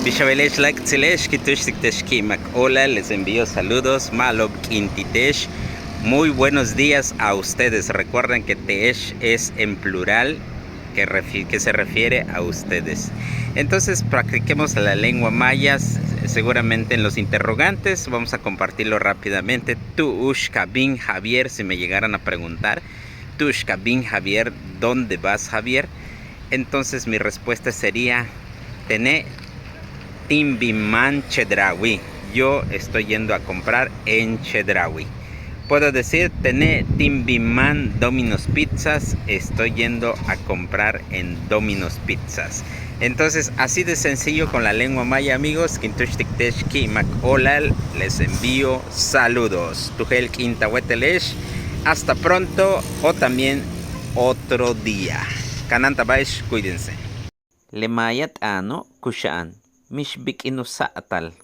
Bishabelesh like Tzelesh, Kitushtik Teshkimak. Hola, les envío saludos. Malob Kintitesh. Muy buenos días a ustedes. Recuerden que Tesh es en plural, que se refiere a ustedes. Entonces practiquemos la lengua maya. Seguramente en los interrogantes vamos a compartirlo rápidamente. Tu Ushka bin Javier, si me llegaran a preguntar. Tu Ushka bin Javier, ¿dónde vas, Javier? Entonces mi respuesta sería Tené Timbiman Chedraui. Yo estoy yendo a comprar en Chedraui. Puedo decir Tené Timbiman Domino's Pizzas. Estoy yendo a comprar en Domino's Pizzas. Entonces, así de sencillo con la lengua maya, amigos. Kintushtikteshki Makolal. Les envío saludos. Tujel Kintahuetelesh. Hasta pronto o también otro día. Kanantabaish, cuídense. Lemayat ano kushaan. Mishbik inusa atal.